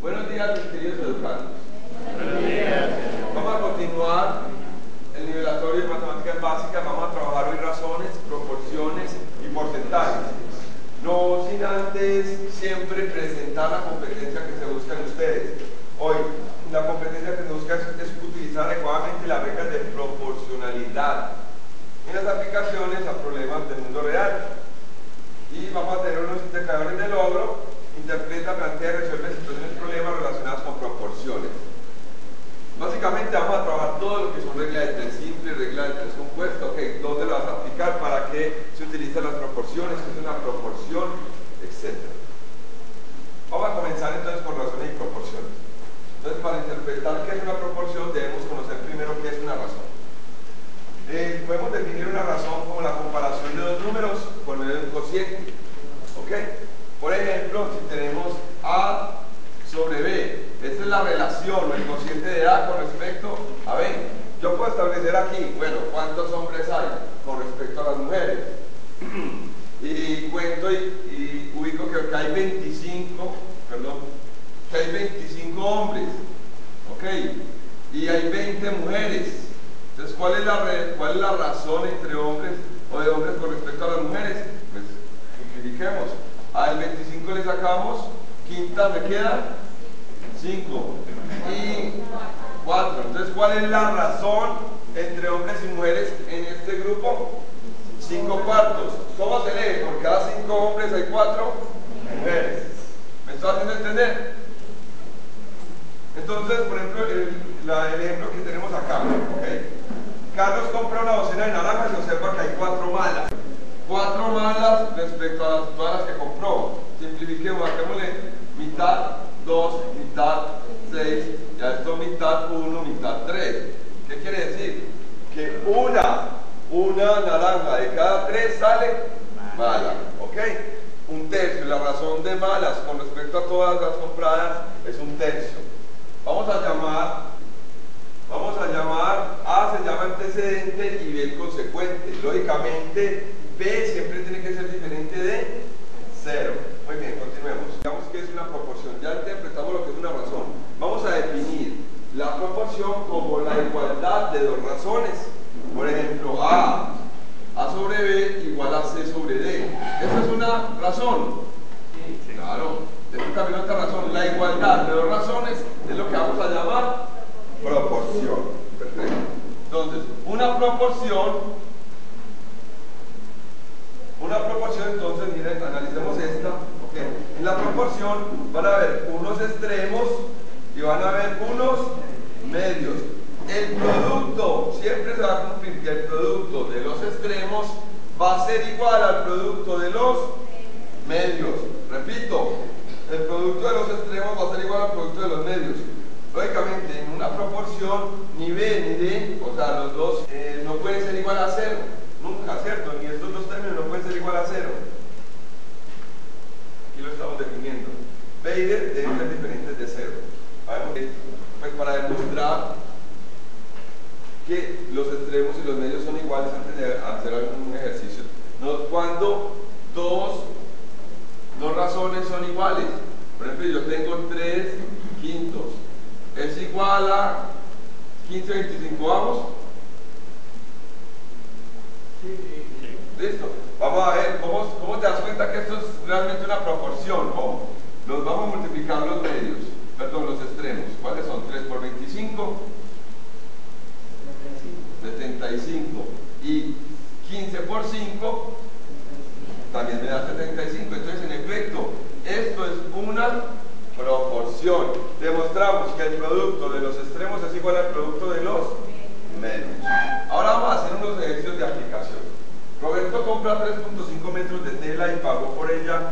Buenos días, mis queridos educandos. Buenos días. Vamos a continuar el nivelatorio de matemáticas básicas. Vamos a trabajar hoy razones, proporciones y porcentajes. No sin antes siempre presentar la competencia que se busca en ustedes. Hoy, la competencia que se busca es utilizar adecuadamente las reglas de proporcionalidad en las aplicaciones a problemas del mundo real. Y vamos a tener unos indicadores de logro: interpreta, plantea y resuelve situaciones y problemas relacionados con proporciones. Básicamente vamos a trabajar todo lo que son reglas de tres simples, reglas de tres compuestas. Ok, ¿dónde lo vas a aplicar? ¿Para qué se utilizan las proporciones? ¿Qué es una proporción? Etcétera. Vamos a comenzar entonces con razones y proporciones. Entonces, para interpretar qué es una proporción debemos conocer primero qué es una razón. Podemos definir una razón como la comparación de dos números por medio de un cociente. ¿Ok? Por ejemplo, si tenemos A sobre B, esta es la relación o el cociente de A con respecto a B. Yo puedo establecer aquí, bueno, ¿cuántos hombres hay con respecto a las mujeres? Y cuento y ubico que hay 25 hombres, ¿ok? Y hay 20 mujeres. Entonces, ¿cuál es la razón entre hombres o de hombres con respecto a las mujeres? Pues, simplifiquemos. Al 25 le sacamos, quinta me queda 5 y 4. Entonces, ¿cuál es la razón entre hombres y mujeres en este grupo? 5 cuartos. ¿Cómo se lee? Por cada 5 hombres hay 4 mujeres. ¿Me estoy haciendo entender? Entonces, por ejemplo, el ejemplo que tenemos acá, ¿ok? Carlos compra una docena de naranjas y observa que hay 4 malas. 4 malas respecto a todas las que compró. Simplifiquemos, hagámosle mitad 2, mitad 6, ya esto mitad 1, mitad 3. ¿Qué quiere decir? Que una naranja de cada 3 sale mala, ¿ok? Un tercio. La razón de malas con respecto a todas las compradas es un tercio. Vamos a llamar A, se llama antecedente, y B el consecuente. Lógicamente, B siempre tiene que ser diferente de 0. Muy bien, continuemos. Digamos que es una proporción. Ya interpretamos lo que es una razón. Vamos a definir la proporción como la igualdad de dos razones. Por ejemplo, A sobre B igual a C sobre D. ¿Esa es una razón? Sí. Claro. Esto también es otra razón. La igualdad de dos razones es lo que vamos a llamar proporción. Perfecto. Entonces, una proporción, entonces, miren, analicemos esta. Okay. En la proporción van a haber unos extremos y van a haber unos medios. El producto, siempre se va a cumplir que el producto de los extremos va a ser igual al producto de los medios. Repito, el producto de los extremos va a ser igual al producto de los medios. Lógicamente, en una proporción, ni B ni D, o sea, los dos no pueden ser igual a 0. Nunca, ¿cierto? Ni estos dos términos no pueden ser igual a 0. Aquí lo estamos definiendo. B y D deben ser diferentes de 0. Pues para demostrar que los extremos y los medios son iguales antes de hacer algún ejercicio. Cuando dos razones son iguales. Por ejemplo, yo tengo 3 quintos. Es igual a 15, 25, ¿vamos? Sí. ¿Listo? Vamos a ver, ¿cómo te das cuenta que esto es realmente una proporción? ¿Cómo? Los vamos a multiplicar los medios, perdón, los extremos. ¿Cuáles son? 3 por 25, 75. Y 15 por 5 también me da 75. Entonces, en efecto, esto es una proporción. Demostramos que el producto de los extremos es igual al producto de los medios. Ahora vamos a hacer unos ejercicios de aplicación. Roberto compra 3.5 metros de tela y pagó por ella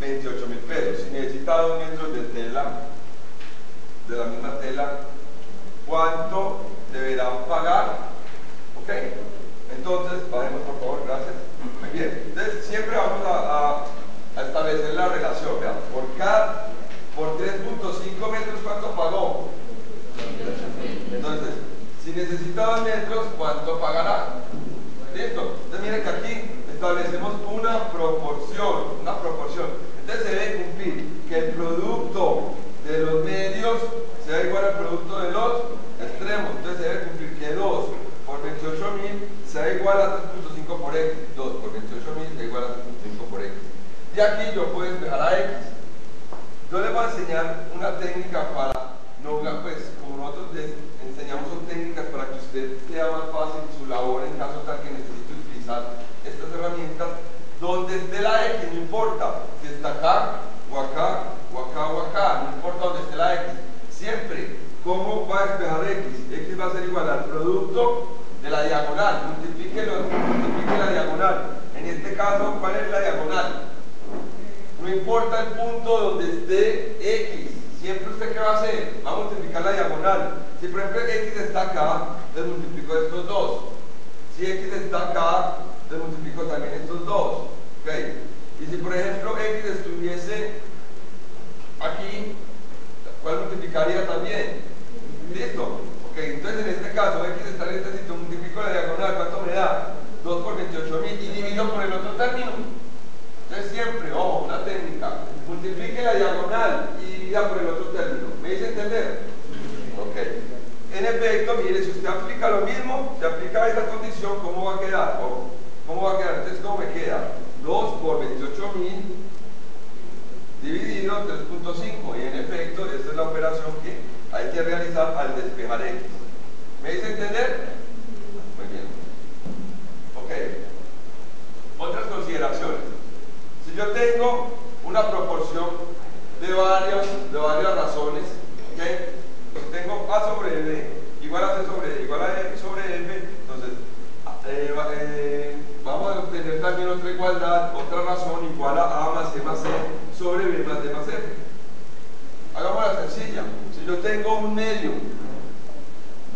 28.000 pesos. Si necesita 2 metros de tela, de la misma tela, ¿cuánto deberá pagar? Ok. Entonces, bajemos por favor, gracias. Muy bien. Entonces, siempre vamos a establecer la relación. Vean, por 3.5 metros, ¿cuánto pagó? Entonces, si necesita 2 metros, ¿cuánto pagará? ¿Listo? Entonces, miren que aquí establecemos una proporción. Entonces, se debe cumplir que el producto de los medios sea igual al producto de los extremos. Entonces se debe cumplir que 2 por 28.000 sea igual a 3.5 por x. 2 por 28.000 sea igual a 3.5 por x. Y aquí yo puedo despejar a x. Yo les voy a enseñar una técnica para, no, pues como nosotros les enseñamos son técnicas para que usted sea más fácil su labor en caso tal que necesite utilizar estas herramientas, donde esté la x, no importa si está acá, o acá, o acá, o acá, no importa donde esté la x. Siempre, ¿cómo va a despejar x? X va a ser igual al producto de la diagonal, multiplique la diagonal. En este caso, ¿cuál es la diagonal? No importa el punto donde esté x, siempre usted ¿qué va a hacer? Va a multiplicar la diagonal. Si por ejemplo x está acá, entonces multiplico estos dos. Si x está acá, entonces multiplico también estos dos. ¿Okay? Y si por ejemplo x estuviese aquí, ¿cuál multiplicaría también? ¿Listo? Ok, entonces en este caso x está en este sitio, multiplico la diagonal, ¿cuánto me da? 2 por 28.000 y divido por el otro término. Entonces siempre, ojo, una técnica, multiplique la diagonal y divida por el otro término. ¿Me hice entender? Ok. En efecto, mire, si usted aplica lo mismo, se aplica esta condición, ¿cómo va a quedar? Ojo, ¿cómo va a quedar? Entonces, ¿cómo me queda? 2 por 28.000 dividido 3.5. Y en efecto, esta es la operación que hay que realizar al despejar x. ¿Me hice entender? Muy bien. Ok. Otras consideraciones. Si yo tengo una proporción de varias razones, ¿okay? Si tengo a sobre b igual a c sobre d igual a x sobre f, entonces vamos a obtener también otra igualdad, otra razón igual a más c más c sobre b más d más f. Hagámosla sencilla. Si yo tengo un medio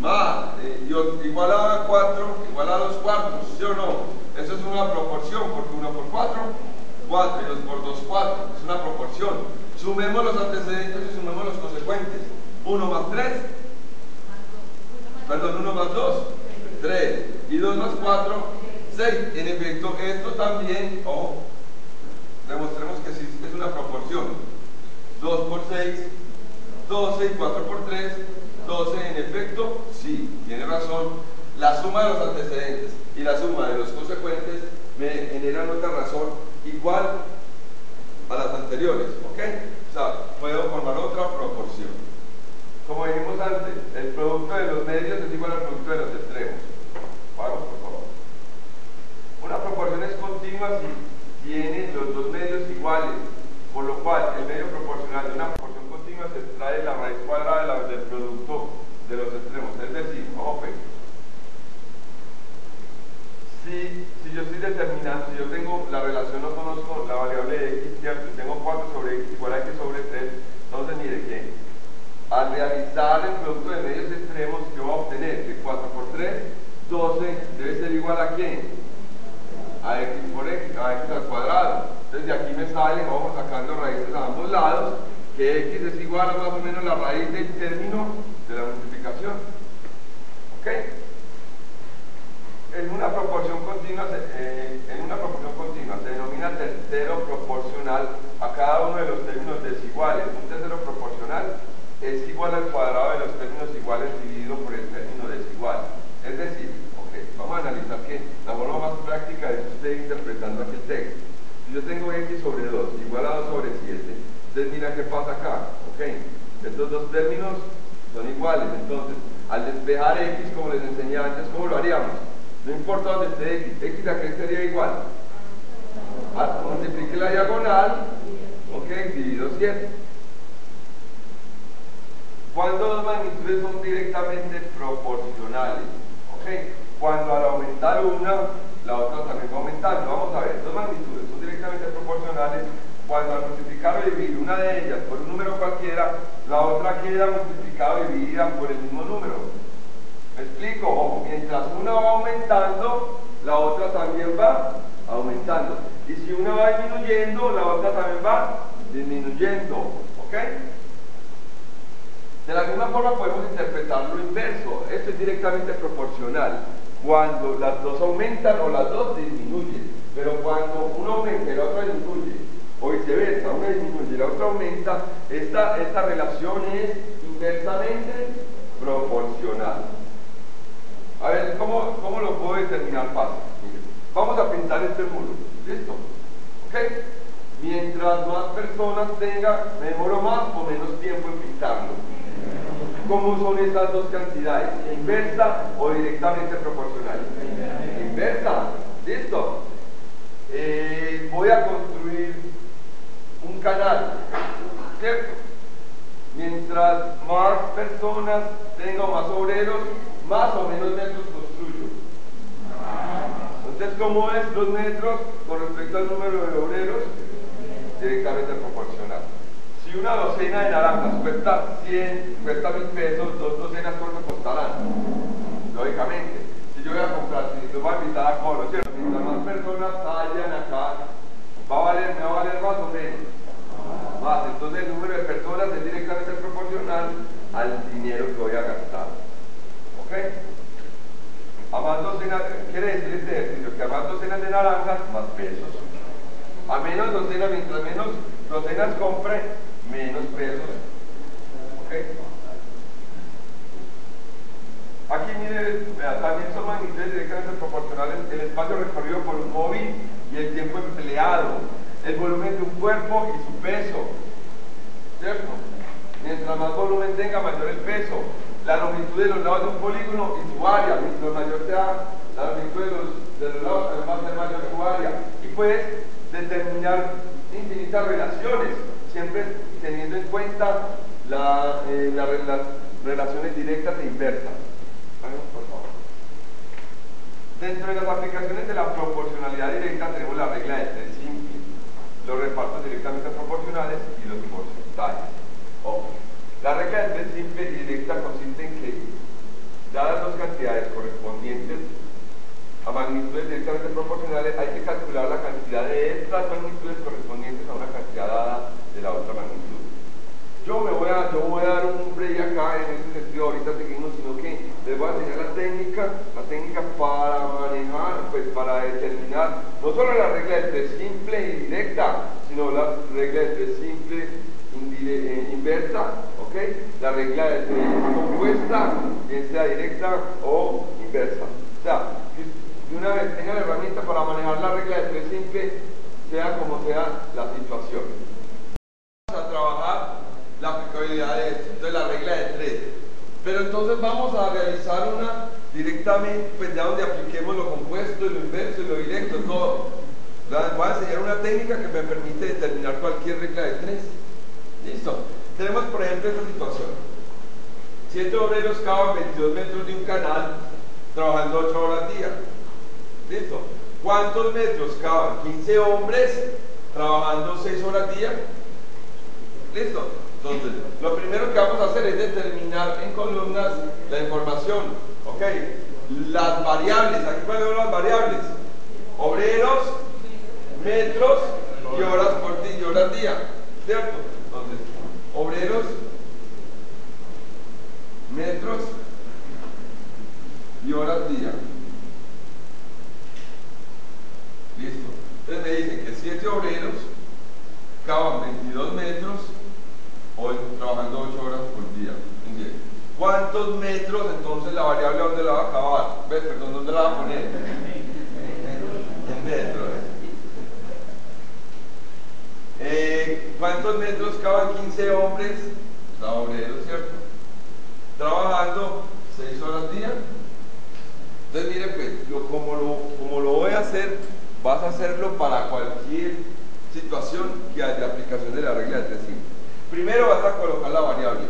más igual a 4 igual a 2 cuartos, ¿sí o no? Eso es una proporción, porque 1 por 4 4 y 2 por 2, 4, es una proporción. Sumemos los antecedentes y sumemos los consecuentes. 1 más 3, perdón, 1 más 2, 3, y 2 más 4, 6. En efecto, esto también, ojo, demostremos que sí es una proporción. 2 por 6, 12, y 4 por 3, 12. En efecto, sí, tiene razón. La suma de los antecedentes y la suma de los consecuentes me generan otra razón igual a las anteriores, ¿ok? O sea, puedo formar otra proporción. Como dijimos antes, el producto de los medios es igual al producto de los extremos. Vamos, por favor. Una proporción es continua si tiene los dos medios iguales, por lo cual el medio proporcional de una proporción continua se extrae la raíz cuadrada del producto de los extremos. Es decir, ojo, pues, si yo estoy determinando, si yo tengo la relación, no conozco la variable de x, ¿cierto? Tengo 4 sobre x igual a x sobre 3, entonces mire que al realizar el producto de medios extremos, yo voy a obtener que 4 por 3, 12, debe ser igual a ¿qué? A x por x, a x al cuadrado. Entonces de aquí me sale, vamos sacando raíces a ambos lados, que x es igual a más o menos la raíz del término de la multiplicación. ¿Ok? En una proporción continua se denomina tercero proporcional a cada uno de los términos desiguales. Un tercero proporcional es igual al cuadrado de los términos iguales dividido por el término desigual. Es decir, vamos a analizar que la forma más práctica es usted interpretando aquí el texto. Si yo tengo x sobre 2 igual a 2 sobre 7, entonces mira qué pasa acá. Estos dos términos son iguales, entonces al despejar x, como les enseñé antes, ¿cómo lo haríamos? No importa dónde esté x a qué sería igual. Multiplique la diagonal, dividido 7. Cuando dos magnitudes son directamente proporcionales, cuando al aumentar una, la otra también va aumentando. Vamos a ver, dos magnitudes son directamente proporcionales cuando al multiplicar o dividir una de ellas por un número cualquiera, la otra queda multiplicada o dividida por el mismo número. ¿Me explico? Ojo, mientras una va aumentando, la otra también va aumentando. Y si una va disminuyendo, la otra también va disminuyendo. ¿Ok? De la misma forma podemos interpretar lo inverso. Esto es directamente proporcional. Cuando las dos aumentan o las dos disminuyen. Pero cuando uno aumenta y el otro disminuye, o viceversa, una disminuye y la otra aumenta, esta relación es inversamente proporcional. A ver, ¿cómo lo puedo determinar fácil? Miren, vamos a pintar este muro, ¿listo? ¿Ok? Mientras más personas tenga, me demoro más o menos tiempo en pintarlo. ¿Cómo son estas dos cantidades? ¿Inversa o directamente proporcional? Inversa, ¿listo? Voy a construir un canal, ¿cierto? Mientras más personas tenga o más obreros, más o menos metros construyo. Entonces, ¿cómo es los metros con respecto al número de obreros? Directamente proporcional. Si una docena de naranjas cuesta 1.000 pesos, 2 docenas cuánto costarán. Lógicamente, si yo voy a comprar, si los voy a invitar a coro, ¿cierto? Mientras más personas hayan acá, me va a valer más o menos. Más. Entonces el número de personas es directamente proporcional al dinero que voy a gastar. ¿Ok? A más docenas, quiere decir este ejercicio que a más docenas de naranjas, más pesos. A menos docenas, mientras menos docenas compre, menos pesos. ¿Ok? Aquí mire, también son magnitudes directamente proporcionales el espacio recorrido por un móvil y el tiempo empleado, el volumen de un cuerpo y su peso, ¿cierto? Mientras más volumen tenga, mayor el peso, la longitud de los lados de un polígono y su área, mientras mayor sea la longitud de los lados, va a ser mayor su área, y puedes determinar infinitas relaciones, siempre teniendo en cuenta las relaciones directas e inversas. Por favor. Dentro de las aplicaciones de la proporcionalidad directa tenemos la regla de 3 simple, los repartos directamente proporcionales y los porcentajes. La regla de 3 simple y directa consiste en que, dadas dos cantidades correspondientes a magnitudes directamente proporcionales, hay que calcular la cantidad de estas magnitudes correspondientes a una cantidad dada de la otra magnitud. Yo voy a dar un break acá en ese sentido, ahorita seguimos, sino que les voy a enseñar la técnica para manejar, pues para determinar no solo la regla de 3 simple y directa, sino la regla de 3 simple inversa, ¿ok? La regla de 3 compuesta, bien sea directa o inversa. O sea, de una vez tenga la herramienta para manejar la regla de 3 simple, sea como sea la situación. Vamos a trabajar la aplicabilidad de esto, entonces la regla de 3. Pero entonces vamos a realizar una directamente, pues ya donde apliquemos lo compuesto, y lo inverso y lo directo, todo. Voy a enseñar una técnica que me permite determinar cualquier regla de 3. ¿Listo? Tenemos por ejemplo esta situación. 7 obreros cavan 22 metros de un canal trabajando 8 horas día. ¿Listo? ¿Cuántos metros cavan? 15 hombres trabajando 6 horas día. ¿Listo? Entonces, lo primero que vamos a hacer es determinar en columnas la información. ¿Ok? Las variables. Aquí cuáles son las variables. Obreros, metros y horas por día y horas día. ¿Cierto? Entonces, obreros, metros y horas día. Listo. Entonces me dicen que 7 obreros cavan 22 metros hoy trabajando 8 horas por día. ¿Cuántos metros? Entonces la variable ¿dónde la va a acabar? ¿Ves? Perdón, ¿dónde la va a poner? En metros. ¿Cuántos metros cavan 15 hombres? Obreros, ¿cierto? Trabajando 6 horas día. Entonces mire pues, como lo voy a hacer, vas a hacerlo para cualquier situación que haya aplicación de la regla de 3 simple. Primero vas a colocar la variable.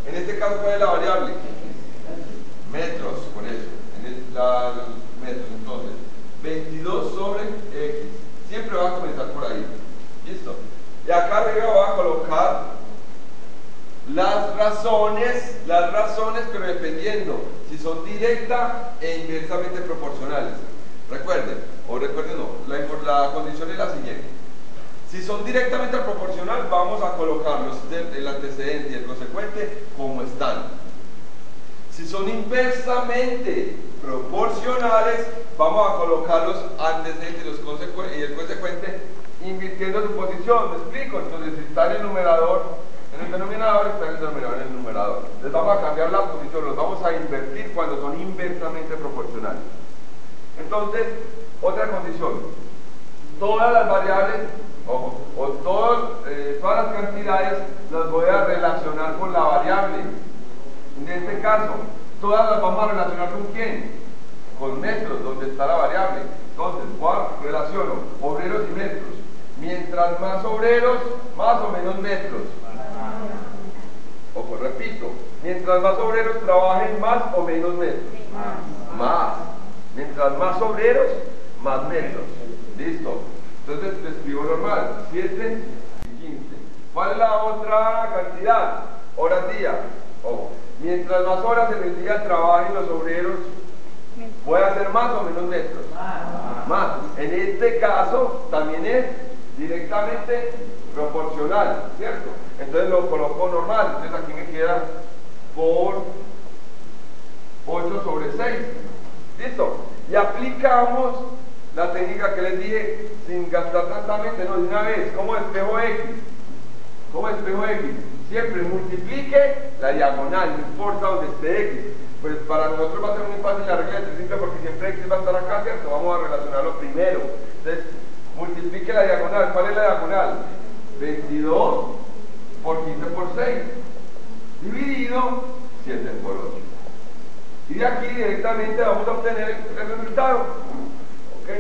En este caso, ¿cuál es la variable? Metros, por eso. Metros, entonces. 22 sobre X. Siempre va a comenzar por ahí. ¿Listo? Y acá arriba voy a colocar las razones, pero dependiendo si son directa e inversamente proporcionales. Recuerden no, la condición es la siguiente. Si son directamente proporcional, vamos a colocarlos el antecedente y el consecuente como están. Si son inversamente proporcionales, vamos a colocar los antecedentes y el consecuente invirtiendo su posición, ¿me explico? Entonces, si está en el numerador, en el denominador, está en el denominador, en el numerador. Les vamos a cambiar la posición, los vamos a invertir cuando son inversamente proporcionales. Entonces, otra condición, todas las variables, ojo, o todas las cantidades las voy a relacionar con la variable. En este caso, todas las vamos a relacionar ¿con quién? Con metros, donde está la variable. Entonces, relaciono obreros y metros. Mientras más obreros, más o menos metros. Ojo, repito, mientras más obreros trabajen, más o menos metros. Más. Mientras más obreros, más metros. Listo. Entonces te escribo normal, 7 y 15. ¿Cuál es la otra cantidad? Horas día. Ojo, mientras más horas en el día trabajen los obreros, voy a hacer más o menos metros. Más. En este caso también es directamente proporcional, ¿cierto? Entonces lo coloco normal. Entonces aquí me queda por 8 sobre 6. ¿Listo? Y aplicamos la técnica que les dije sin gastar tanta mente, no, de una vez. ¿Cómo despejo X? ¿Cómo despejo X? Siempre multiplique la diagonal, no importa donde esté X. Pues para nosotros va a ser muy fácil la regla de 3 simple porque siempre X va a estar acá, ¿cierto? Vamos a relacionarlo primero. Entonces, multiplique la diagonal. ¿Cuál es la diagonal? 22 por 15 por 6 dividido 7 por 8. Y de aquí directamente vamos a obtener el resultado. ¿Ok?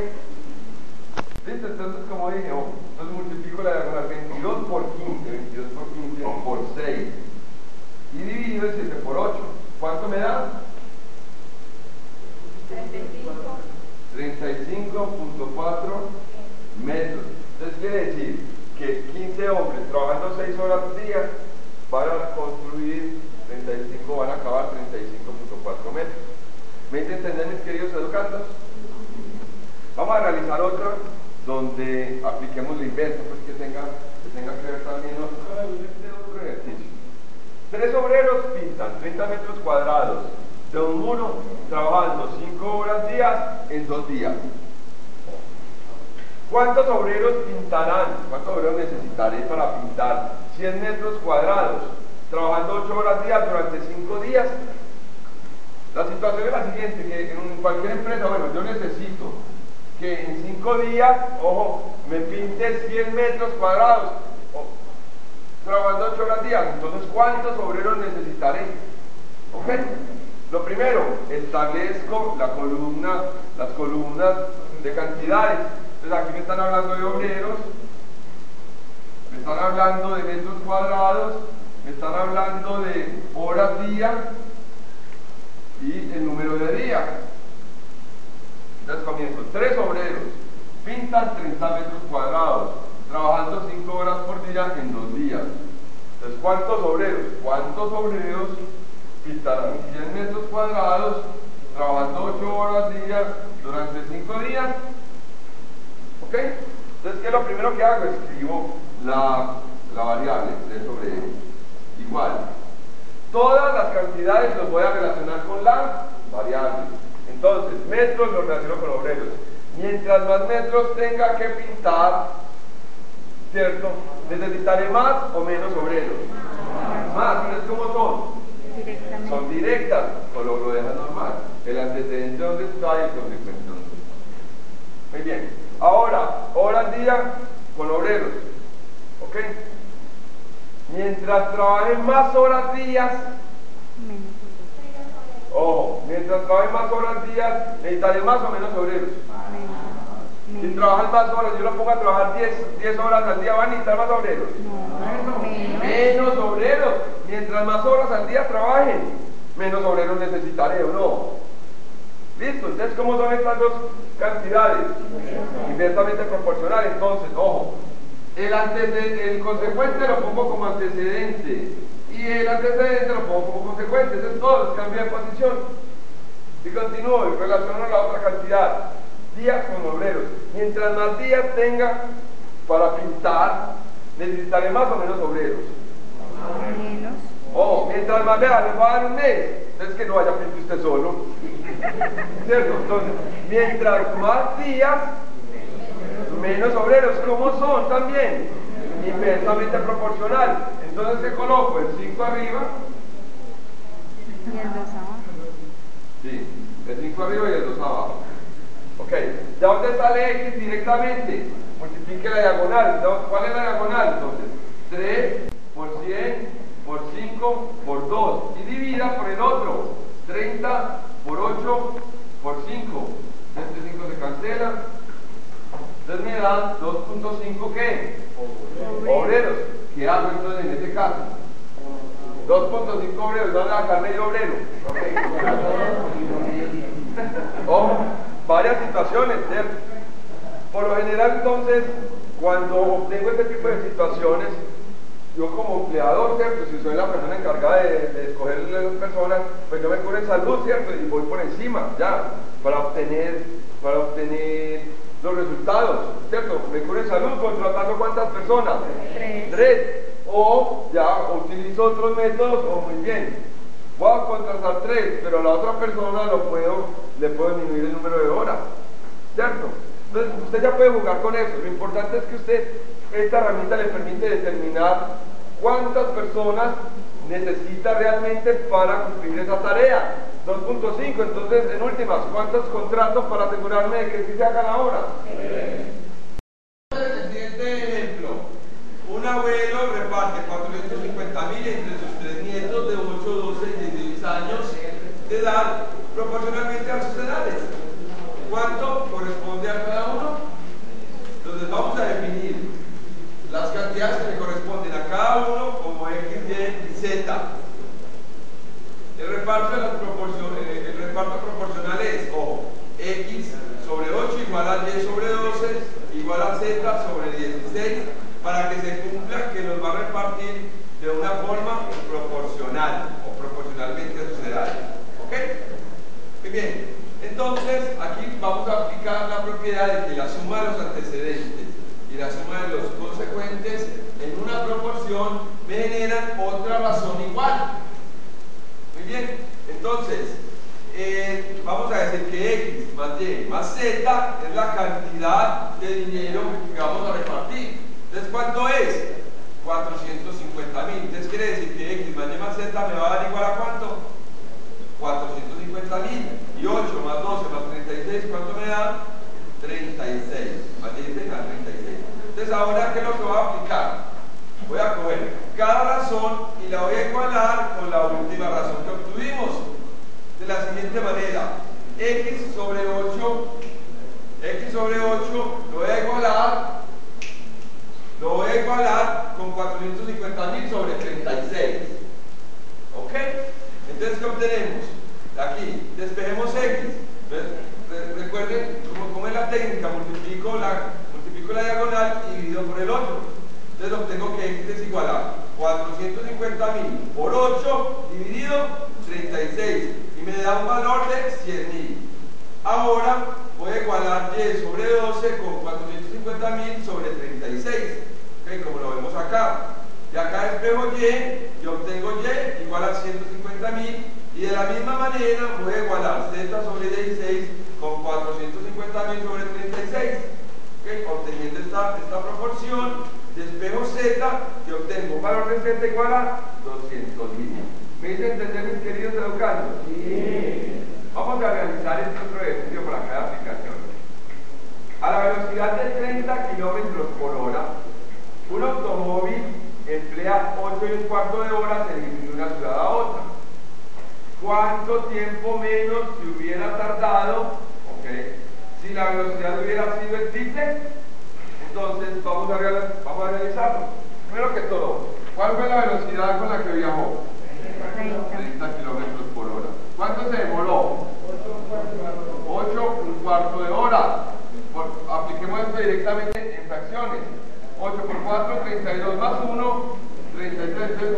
¿Listo? Entonces, como dije, entonces multiplico la diagonal 22 por 15, 22 por 15 por 6 y dividido el 7 por 8. ¿Cuánto me da? 35.4 metros. Entonces quiere decir que 15 hombres trabajando 6 horas al día para construir 35, van a acabar 35.4 metros. ¿Me entender, mis queridos educandos? Vamos a realizar otra donde apliquemos la inversa, pues que tenga que ver también otro ejercicio. 3 obreros pintan 30 metros cuadrados de un muro trabajando 5 horas día en 2 días. ¿Cuántos obreros pintarán? ¿Cuántos obreros necesitaré para pintar 100 metros cuadrados trabajando 8 horas día durante 5 días? La situación es la siguiente, que en cualquier empresa, bueno, yo necesito que en 5 días, ojo, me pinte 100 metros cuadrados trabajando 8 horas día. Entonces, ¿cuántos obreros necesitaré? ¿Ok? Lo primero, establezco las columnas de cantidades. Entonces aquí me están hablando de obreros, me están hablando de metros cuadrados, me están hablando de horas día y el número de días. Entonces comienzo, 3 obreros pintan 30 metros cuadrados, trabajando 5 horas por día en 2 días. Entonces, ¿cuántos obreros? ¿Cuántos obreros pintarán 100 metros cuadrados, trabajando 8 horas día durante 5 días? ¿Ok? Entonces, ¿qué es lo primero que hago? Escribo la variable de sobre igual. Todas las cantidades los voy a relacionar con la variable. Entonces, metros los relaciono con obreros. Mientras más metros tenga que pintar, ¿cierto? Necesitaré más o menos obreros. Más, ¿ustedes cómo son? Son directas, o lo dejan normal. El antecedente donde está y el consecuente donde está. Muy bien. Ahora, horas día con obreros. ¿Ok? Mientras trabajen más horas días, ojo, mientras trabajen más horas días, necesitaré más o menos obreros. Si trabajan más horas, yo los pongo a trabajar 10 horas al día, ¿van a necesitar más obreros? Menos obreros. Mientras más horas al día trabajen, menos obreros necesitaré, ¿o no? ¿Listo? Entonces, ¿cómo son estas dos cantidades? Inversamente proporcional. Entonces, ojo, el consecuente lo pongo como antecedente y el antecedente lo pongo como consecuente. Entonces, todos cambian de posición. Y continúo y relaciono la otra cantidad. Días con obreros. Mientras más días tenga para pintar, necesitaré más o menos obreros. Menos. Oh, mientras más, vea, les voy a dar un mes. Es que no vaya a pintar usted solo. ¿Cierto? Entonces, mientras más días, menos obreros. ¿Cómo son también? Inversamente proporcional. Entonces, ¿qué coloco? El 5 arriba. Y el 2 abajo. Sí, el 5 arriba y el 2 abajo. Ok, ¿de dónde sale X directamente? Multiplique la diagonal. ¿Cuál es la diagonal? Entonces, 3 por 100 por 5 por 2. Y divida por el otro. 30 por 8 por 5. Este 5 se cancela. Entonces me da 2.5 ¿qué? Obreros. ¿Qué hago entonces en este caso? 2.5 obreros, ¿dónde la carne y el obrero? Ojo, varias situaciones, ¿cierto? Por lo general entonces, cuando obtengo este tipo de situaciones, yo como empleador, ¿cierto? Si soy la persona encargada de escoger las personas, pues yo me cubro en salud, ¿cierto? Y voy por encima, ya, para obtener los resultados, ¿cierto? Me cubro en salud contratando ¿cuántas personas? 3. O ya utilizo otros métodos, o muy bien, voy a contratar 3, pero a la otra persona le puedo disminuir el número de horas, ¿cierto? Entonces usted ya puede jugar con eso. Lo importante es que esta herramienta le permite determinar cuántas personas necesita realmente para cumplir esa tarea. 2.5, entonces en últimas, ¿cuántos contratos para asegurarme de que sí se haga la hora? El siguiente ejemplo. Un abuelo reparte 450.000 entre sus 3 nietos de 8, 12 y 16 años de edad proporcionalmente a sus edades. ¿Cuánto corresponde a cada uno? Entonces vamos a definir las cantidades que le corresponden a cada uno como X, Y y Z. El reparto proporcional es, ojo, X sobre 8 igual a Y sobre 12 igual a Z sobre 16, para que se cumpla que nos va a repartir de una forma proporcional o proporcionalmente a sus edades. ¿Ok? Muy bien. Entonces, aquí vamos a aplicar la propiedad de que la suma de los antecedentes y la suma de los consecuentes en una proporción me generan otra razón igual. Muy bien. Entonces, vamos a decir que X más Y más Z es la cantidad de dinero que vamos a repartir. Entonces, ¿cuánto es? 450.000. Entonces, quiere decir que X más Y más Z me va a dar igual a ¿cuánto? 450.000. Y 8 más 12 más 36, ¿cuánto me da? 36. Más 16 más 36. Entonces, ahora, ¿qué es lo que voy a aplicar? Voy a coger cada razón y la voy a igualar con la última razón que obtuvimos. De la siguiente manera. X sobre 8 lo voy a igualar con 450.000 sobre 36. ¿Ok? Entonces, ¿qué obtenemos? Aquí, despejemos X. Recuerden cómo es la técnica, multiplico la diagonal y divido por el 8. Entonces obtengo que X es igual a 450.000 por 8 dividido 36 y me da un valor de 100.000. Ahora voy a igualar Y sobre 12 con 450.000 sobre 36, ¿okay? Como lo vemos acá. Y acá despejo Y obtengo Y igual a 150.000. Y de la misma manera voy a igualar Z sobre 16 con 450.000 sobre 36. ¿Okay? Obteniendo esta proporción, despejo Z y obtengo un valor de Z igual a 200.000. ¿Me hice entender, mis queridos educandos? Sí. Vamos a realizar este otro ejercicio para cada aplicación. A la velocidad de 30 km por hora, un automóvil emplea 8 1/4 de horas en ir de una ciudad a otra. ¿Cuánto tiempo menos se hubiera tardado, si la velocidad hubiera sido el triple? Entonces vamos a realizarlo. Primero que todo, ¿cuál fue la velocidad con la que viajó? 30 km por hora. ¿Cuánto se demoró? 8 1/4 de hora. Apliquemos esto directamente en fracciones. 8 por 4, 32 más 1, 33.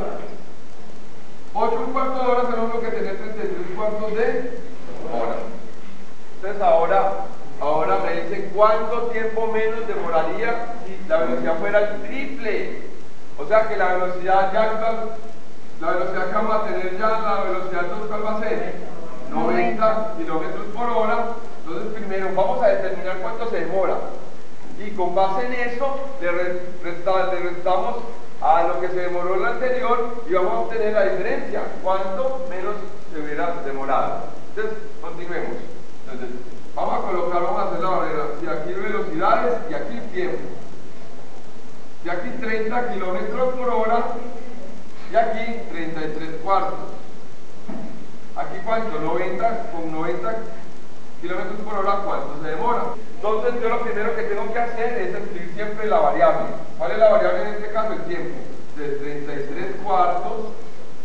8 1/4 de hora es lo mismo que tener 33 cuartos de hora. Entonces ahora me dicen cuánto tiempo menos demoraría si la velocidad fuera el triple. O sea que la velocidad que vamos a tener ya, la velocidad ¿cuál va a ser? 90 km por hora. Entonces primero vamos a determinar cuánto se demora. y con base en eso le restamos a lo que se demoró el anterior y vamos a obtener la diferencia, cuánto menos se hubiera demorado. Entonces, continuemos. Entonces, vamos a hacer la barrera, si aquí velocidades y aquí tiempo. Y aquí 30 kilómetros por hora y aquí 33 cuartos. Aquí cuánto, 90, con 90 kilómetros por hora, ¿cuánto se demora? Entonces yo lo primero que tengo que hacer es escribir siempre la variable. ¿Cuál es la variable en este caso? El tiempo. De 33 cuartos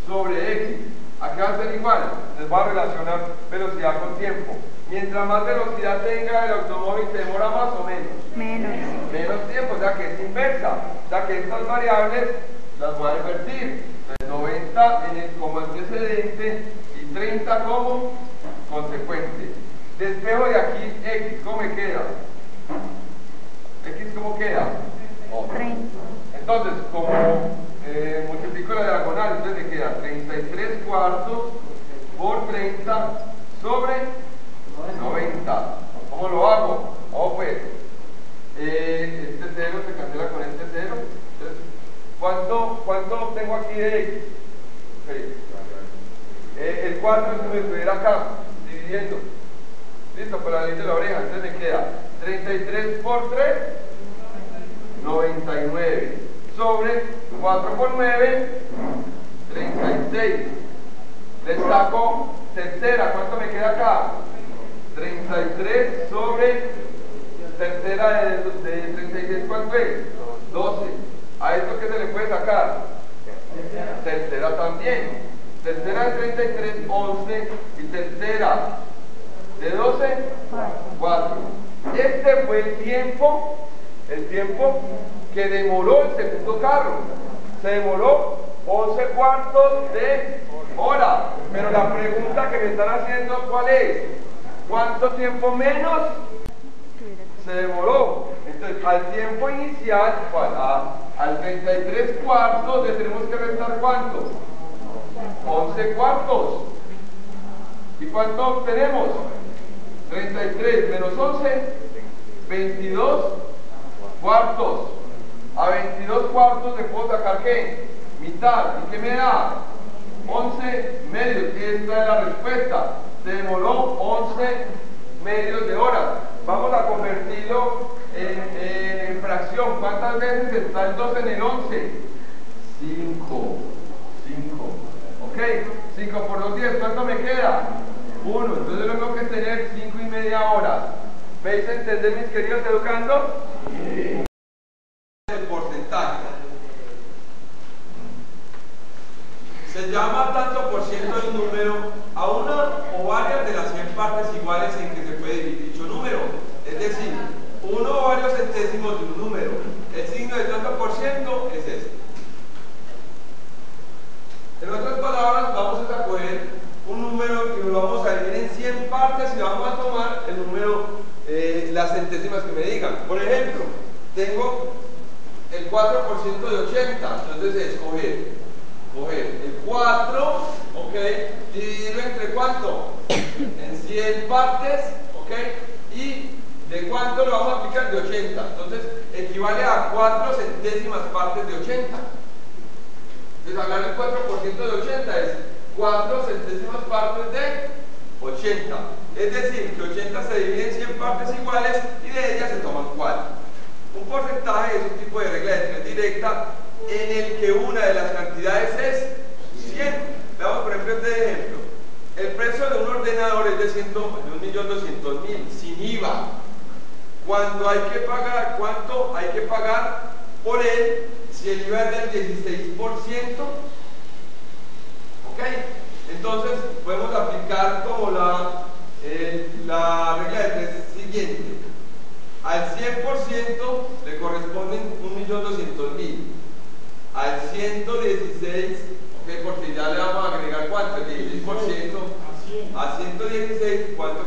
sobre x. Aquí va a ser igual, les va a relacionar velocidad con tiempo. Mientras más velocidad tenga el automóvil, ¿se demora más o menos? Menos tiempo, o sea que es inversa. O sea que estas variables las voy a invertir. Entonces 90 como antecedente y 30 como consecuente. Despejo de aquí x, ¿cómo me queda? X, ¿cómo queda? 30. Entonces, como multiplico la diagonal, entonces me queda 33 cuartos por 30 sobre 90. ¿Cómo lo hago? Oh, pues, este 0 se cancela con este 0. Entonces, ¿cuánto tengo aquí de x? Okay. El 4 es que me estuviera acá, dividiendo. Listo, por la ley de la oreja. Entonces me queda 33 por 3, 99. Sobre 4 por 9, 36. Le saco tercera. ¿Cuánto me queda acá? 33 sobre tercera de 36. ¿Cuánto es? 12. ¿A esto qué se le puede sacar? Tercera también. Tercera de 33, 11. Y tercera de 12, 4. Este fue el tiempo que demoró el segundo carro. Se demoró 11 cuartos de hora. Pero la pregunta que me están haciendo, ¿cuál es? ¿Cuánto tiempo menos se demoró? Entonces, al tiempo inicial, al 33 cuartos, le tenemos que restar ¿cuánto? 11 cuartos. ¿Y cuánto obtenemos? 33 menos 11, 22 cuartos. A 22 cuartos le puedo sacar ¿qué? Mitad. ¿Y qué me da? 11 medios. Esta es la respuesta. Se demoró 11 medios de horas. Vamos a convertirlo en fracción. ¿Cuántas veces está el 2 en el 11? 5. ¿Ok? 5 por 2, 10. ¿Cuánto me queda? 1. Entonces lo tengo que tener 5 y media horas. ¿Veis entender, mis queridos educandos? Sí. El porcentaje se llama tanto por ciento de un número a una o varias de las 100 partes iguales en que se puede dividir dicho número. Es decir, uno o varios centésimos de un número. El signo de tanto por ciento es este. En otras palabras, vamos a coger un número y lo vamos a dividir en 100 partes y vamos a tomar el número, las centésimas que me digan. Por ejemplo, tengo el 4% de 80, entonces es coger el 4, ok, dividirlo entre ¿cuánto? En 100 partes, ok, y ¿de cuánto lo vamos a aplicar? De 80, entonces equivale a 4 centésimas partes de 80. Entonces hablar del 4% de 80 es 4 centésimas partes de 80. Es decir, que 80 se divide en 100 partes iguales y de ellas se toman 4. Un porcentaje es un tipo de regla de 3 directa en el que una de las cantidades es 100. Veamos por ejemplo este ejemplo. El precio de un ordenador es de 1.200.000 sin IVA. Cuando hay que pagar, ¿cuánto hay que pagar por él? Si el IVA es del 16%, ¿ok? Entonces podemos aplicar como la regla de 3 siguiente. Al 100% le corresponden 1.200.000. Al 116, ¿ok? Porque ya le vamos a agregar ¿cuánto? El 16%. A 116, ¿cuánto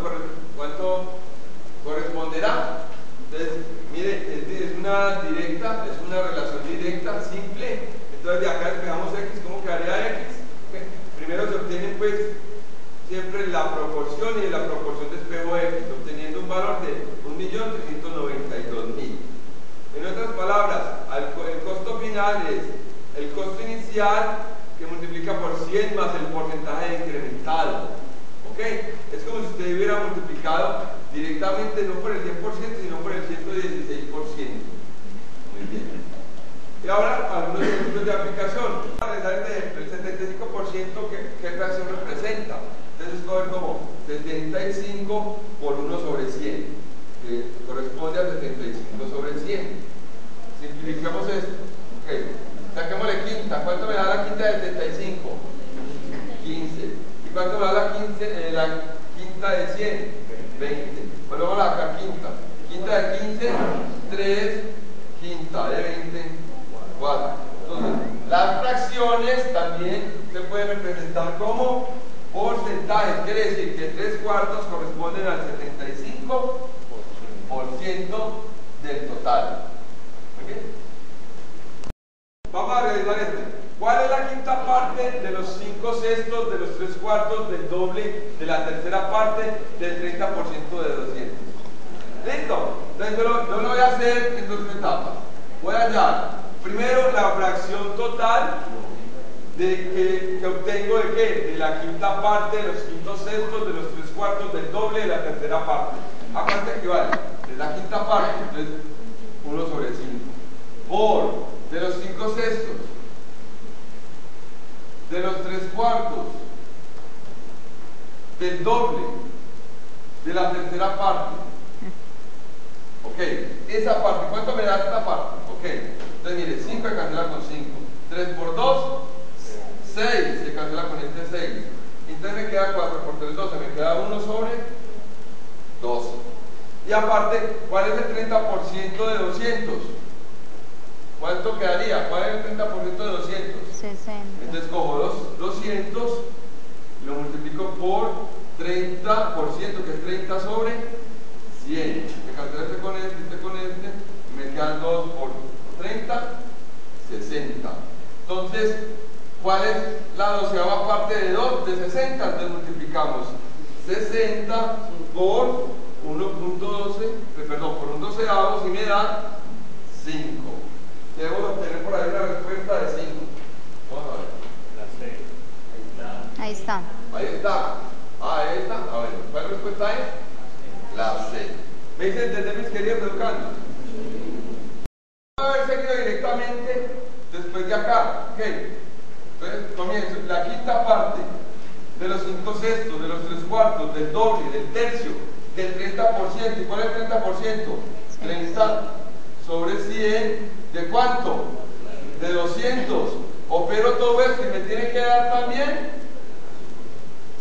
corresponderá? Entonces, mire, es una directa, es una relación directa, simple. Entonces de acá despejamos x, ¿cómo quedaría x? Okay. Primero se obtiene pues siempre la proporción y de la proporción despejo x, obteniendo un valor de 1.392.000. En otras palabras, el costo final es el costo inicial que multiplica por 100 más el porcentaje incrementado. ¿Ok? Es como si usted hubiera multiplicado directamente no por el 100%, sino por el 116%. Muy bien. Y ahora, algunos ejemplos de aplicación. Para realizar el 75%, ¿qué fracción representa? Entonces, escoger como 75 por 1 sobre 100, que corresponde a 75 sobre 100. Simplifiquemos esto. Okay. Saquémosle quinta. ¿Cuánto me da la quinta de 75? 15. ¿Y cuánto me da la quinta de 100? 20. Volvemos a la quinta. Quinta de 15, 3. Quinta de 20, 4. Entonces, las fracciones también se pueden representar como porcentajes. Quiere decir que 3/4 corresponden al 75% del total. ¿Okay? Vamos a realizar este. ¿Cuál es la quinta parte de los 5/6 de los 3/4 del doble de la tercera parte del 30% de 200? ¿Listo? Entonces yo lo voy a hacer en 2 etapas. Voy a hallar primero la fracción total que obtengo de ¿qué? De la quinta parte de los 5/6 de los 3/4 del doble de la tercera parte. ¿A cuánto equivale? De la quinta parte, entonces 1 sobre 5. Por de los 5/6 de los 3/4 del doble de la tercera parte. Ok, esa parte, ¿cuánto me da esta parte? Ok, entonces mire, 5 se cancela con 5, 3 por 2, 6, se cancela con este 6, entonces me queda 4 por 3, 12, me queda 1 sobre 12. Y aparte, ¿cuál es el 30% de 200? ¿Cuánto quedaría? ¿Cuál es el 30% de 200? 60. Entonces cojo 200, lo multiplico por 30%, que es 30 sobre 100. Me cancelo este con este, me quedan 2 por 30, 60. Entonces, ¿cuál es la 12ª parte de 2? De 60. Entonces multiplicamos 60 por 1.12, perdón, por un 12avos y me da 5. Debemos obtener por ahí una respuesta de 5. Vamos a ver. Ahí está. Ahí está. Ahí está. A ver, ¿cuál respuesta es? La C. ¿Me dicen entender, mis queridos educandos? Vamos a haber seguido directamente después de acá. Ok. Entonces comienzo. La quinta parte de los 5/6, de los 3/4, del doble, del tercio, del 30%. ¿Y cuál es el 30%? 30 sobre 100. ¿De cuánto? De 200. Opero todo esto y me tiene que dar también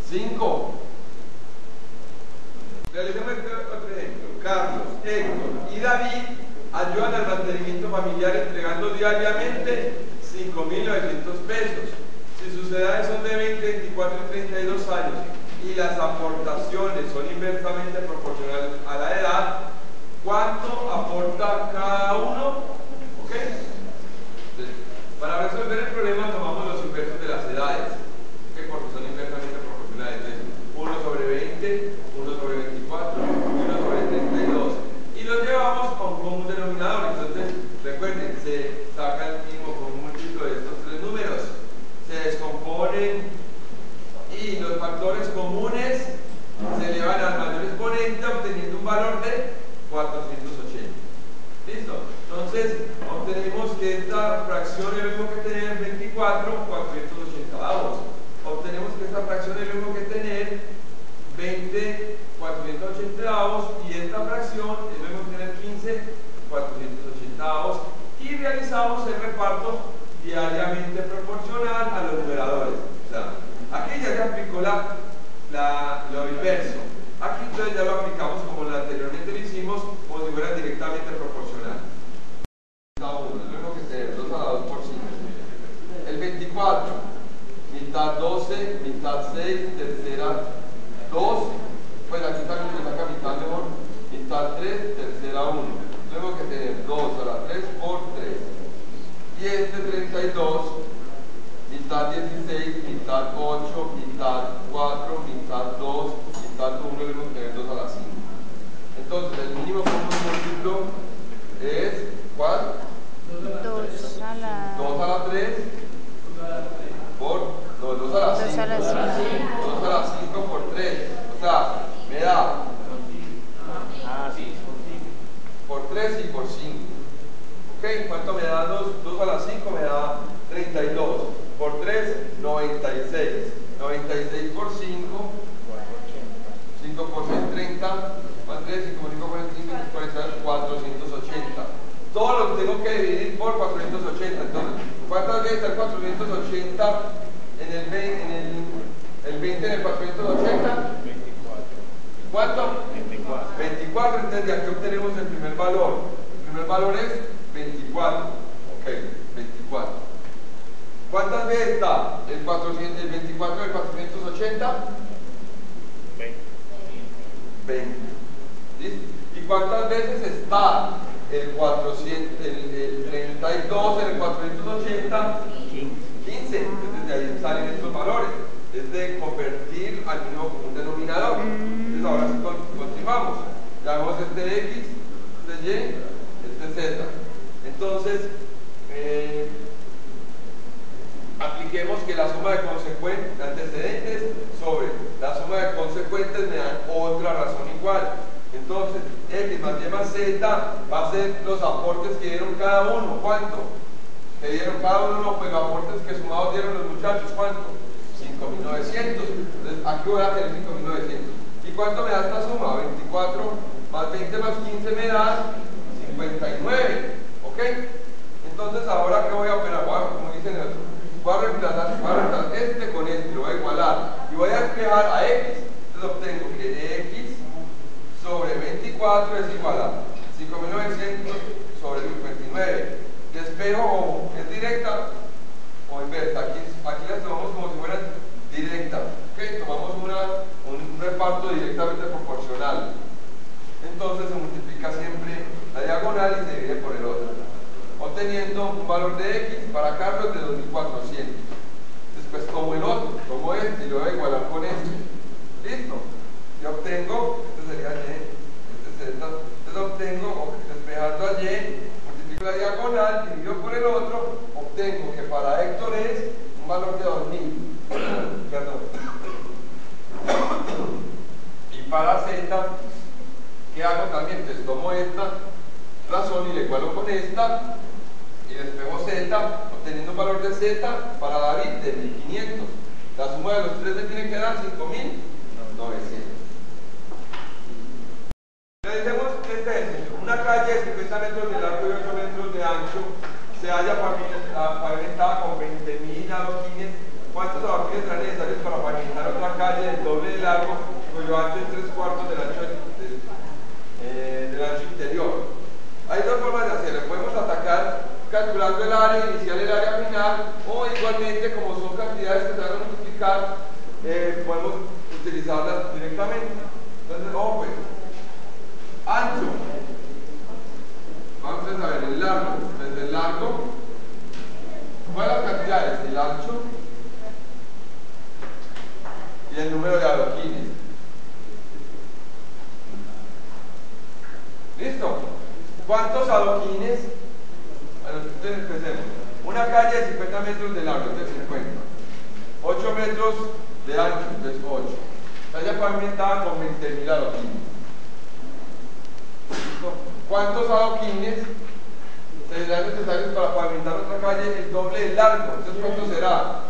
5. Realicemos otro ejemplo. Carlos, Héctor y David ayudan al mantenimiento familiar entregando diariamente 5.900 pesos. Si sus edades son de 20, 24 y 32 años y las aportaciones son inversamente proporcionales a la edad, ¿cuánto aporta cada uno? ¿Ok? Entonces, para resolver el problema tomamos los inversos de las edades, ¿okay? Porque son inversamente proporcionales. Entonces, 1 sobre 20, 1 sobre 24 y 1 sobre 32. Y los llevamos a un común denominador. Entonces, recuerden, se saca el mínimo común múltiplo de estos 3 números. Se descomponen y los factores comunes se elevan al mayor exponente obteniendo un valor de 480. ¿Listo? Entonces, obtenemos que esta fracción es lo mismo que tener 24, 480avos. Obtenemos que esta fracción es lo mismo que tener 20, 480avos, y esta fracción es lo mismo que tener 15, 480avos, y realizamos el reparto diariamente proporcional a los numeradores. O sea, aquí ya se aplicó lo inverso. Aquí entonces ya lo aplicamos como anteriormente lo hicimos, como si fuera directamente proporcional. Cada uno, es lo mismo que tener 2 a la 2 por 5. El 24, mitad 12, mitad 6, tercera 2, pues aquí también se saca mitad mejor, mitad 3, tercera 1. Tengo que tener 2 a la 3 por 3. Y este 32, mitad 16, mitad 8, mitad 4, mitad 2, mitad 1, debemos tener 2 a la 5. Entonces el mínimo común múltiplo es 480. ¿Cuál? 2 a la 2 a la 3 por, no, 2 a la 5. 2 a la 5. 2 a la 5 por 3. O sea, me da por 3 y por 5. ¿Ok? ¿Cuánto me da 2 a la 5? Me da 32. Por 3, 96. 96 por 5. 5 por 6, 30. Más 3, 5 por 5, 45, 40, 480. Todo lo tengo que dividir por 480. Entonces, ¿cuántas veces está el 480 en el 20, el 20 en el 480? 24. ¿Cuánto? 24. 24. Entonces, de aquí obtenemos el primer valor. El primer valor es 24. Ok, 24. ¿Cuántas veces está el 24 del 480? 20. ¿Listo? ¿Y cuántas veces está el 32 en el 480? 15. Entonces de ahí salen estos valores. Es de convertir al mínimo común denominador. Entonces ahora sí continuamos. Ya vemos este X, este Y, este Z. Entonces, apliquemos que la suma de antecedentes sobre la suma de consecuentes me dan otra razón igual. Entonces, X más Y más Z va a ser los aportes que dieron cada uno. ¿Cuánto? Que dieron cada uno, no, pues los aportes que sumados dieron los muchachos. ¿Cuánto? 5.900. Entonces, aquí voy a hacer 5.900. ¿Y cuánto me da esta suma? 24 más 20 más 15 me da 59. ¿Ok? Entonces, ahora ¿qué voy a operar? Como dicen otros. Voy a reemplazar este con este, lo voy a igualar y voy a despejar a X. Entonces obtengo que X sobre 24 es igual a 5.900 sobre 59. Despejo es directa o inversa. Aquí las tomamos como si fueran directas. ¿Okay? Tomamos un reparto directamente proporcional. Entonces se multiplica siempre la diagonal y se divide por el otro, obteniendo un valor de X para Carlos de 2.400. Después tomo el otro, tomo este y lo voy a igualar con este. ¿Listo? Y obtengo, este sería Y, este Z. Entonces obtengo, despejando a Y, multiplico la diagonal, dividido por el otro, obtengo que para Héctor es un valor de 2.000. Perdón. Y para Z, ¿qué hago también? Entonces tomo esta razón y le igualo con esta y despejo Z, obteniendo un valor de Z para David de 1.500. La suma de los tres le tiene que dar 5.900. Realizemos este ejercicio. Una calle de 50 metros de largo y 8 metros de ancho se halla pavimentada con 20.000 adoquines. ¿Cuántos adoquines serán necesarios para pavimentar otra calle del doble de largo cuyo ancho es 3/4 del ancho interior? Hay dos formas de hacerlo. Podemos atacar calculando el área inicial y el área final, o igualmente, como son cantidades que se van a multiplicar, podemos utilizarlas directamente. Entonces, pues, ancho. Vamos a ver el largo. Desde el largo, ¿cuáles las cantidades? El ancho y el número de adoquines. ¿Listo? ¿Cuántos adoquines? Entonces empecemos. Una calle de 50 metros de largo, entonces 50. 8 metros de ancho, entonces 8. Está pavimentada con 20.000 adoquines. ¿Listo? ¿Cuántos adoquines serán necesarios para pavimentar otra calle el doble del largo? Entonces, ¿cuánto será?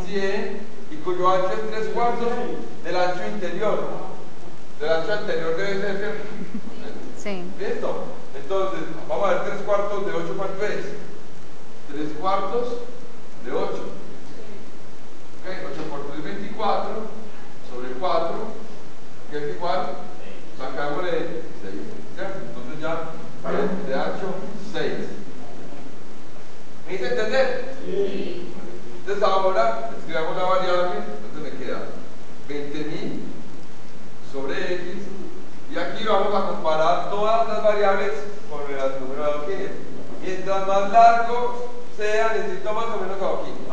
100, y cuyo ancho es 3/4 del ancho interior. Del ancho anterior debe ser. Sí. ¿Listo? Entonces, vamos a ver 3/4 de 8, ¿cuánto es? 3/4 de 8. ¿Ok? 8 por 3 es 24 sobre 4, que es igual, sacámosle 6. ¿Cierto? Entonces ya, de ancho, 6. ¿Me hice entender? Sí. Entonces ahora, escribamos la variable, entonces me queda 20.000 sobre X. Y aquí vamos a comparar todas las variables con el número de adoquines. Mientras más largo sea, necesito más o menos adoquines.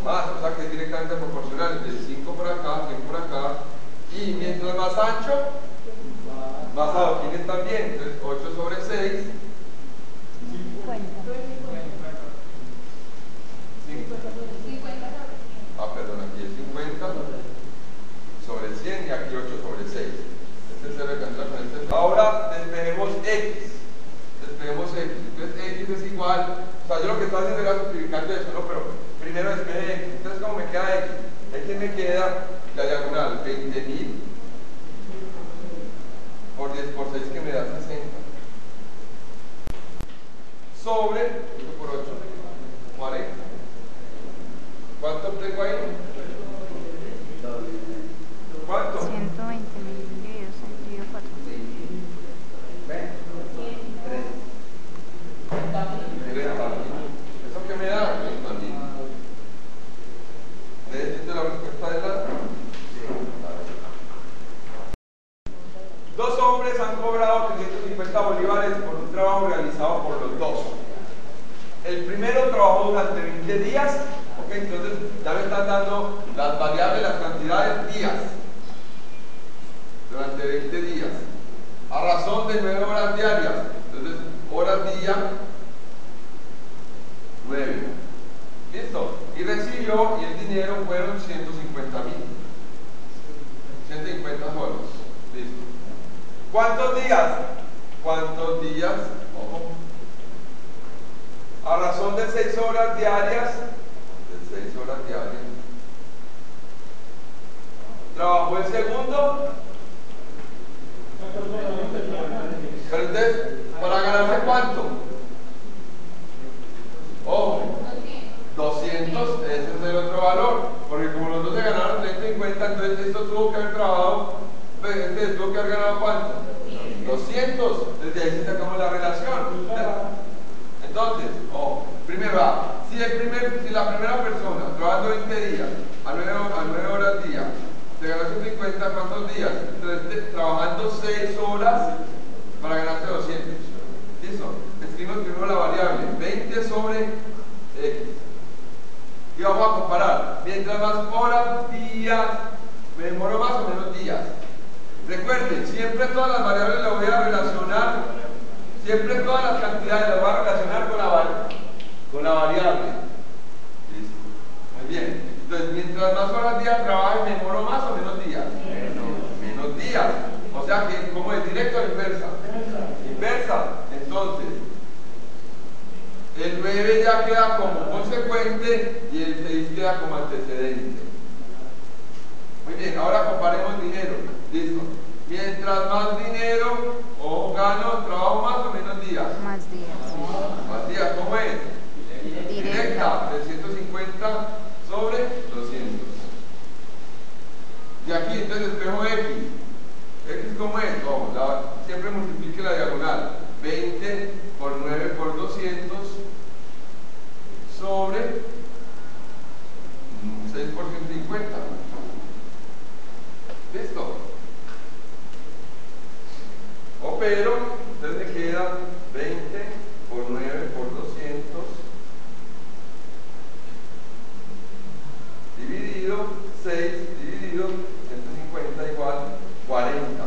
Más, o sea que es directamente proporcional. Entonces 5 por acá, 100 por acá. Y mientras más ancho, más adoquines también. Entonces 8 sobre 6 100 y aquí 8 sobre 6. Este se recandela con este. Ahora despejemos X. Despejemos X. Entonces X es igual. O sea, yo lo que estoy haciendo era simplificando eso, ¿no? Pero primero despeje X. Entonces, ¿cómo me queda X? X me queda la diagonal 20.000 por 10 por 6 que me da 60. Sobre 8 por 8, 40. ¿Cuánto tengo ahí? ¿Cuánto? 120.000 dividido 64. 30.000. ¿Eso qué me da? 30.000. ¿Esta es la respuesta de la? Dos hombres han cobrado 350 bolívares por un trabajo realizado por los dos. El primero trabajó durante 20 días. Ok, entonces ya me están dando las variables, las cantidades días. Durante 20 días. A razón de 9 horas diarias. Entonces, horas día 9. ¿Listo? Y recibió, y el dinero fueron 150.000. 150 soles. Listo. ¿Cuántos días? ¿Cuántos días? Ojo. A razón de 6 horas diarias. De 6 horas diarias. ¿Trabajó el segundo? Pero entonces, ¿para ganarse cuánto? Ojo, 200, ese es el otro valor, porque como los dos se ganaron 350, entonces esto tuvo que haber trabajado, este tuvo que haber ganado cuánto? 200, desde ahí se sacamos la relación. Entonces, ojo, primero, si la primera persona trabajando 20 días, a 9 horas día, se ganó 150, ¿cuántos días? Entonces, trabajando 6 horas para ganarse 200. ¿Listo? Escribimos primero la variable 20 sobre X. Y vamos a comparar. Mientras más horas, días, me demoro más o menos días. Recuerden, siempre todas las variables las voy a relacionar, siempre todas las cantidades las voy a relacionar con la variable. ¿Listo? Muy bien. Entonces, mientras más horas día trabaje, me demoro más o menos días. Menos días. O sea que, ¿cómo es? ¿Directa o inversa? Inversa. Entonces, el 9 ya queda como consecuente y el 6 queda como antecedente. Muy bien, ahora comparemos dinero. Listo. Mientras más dinero o gano, trabajo más o menos días. Más días. Más días, ¿cómo es? Directa. 350 sobre 200. Y aquí entonces espejo X. X ¿cómo es? No, siempre multiplique la diagonal. 20 por 9 por 200 sobre 6 por 150. ¿Listo? Opero, entonces me queda 20 por 9 por 200 dividido 6 dividido 150 igual 40.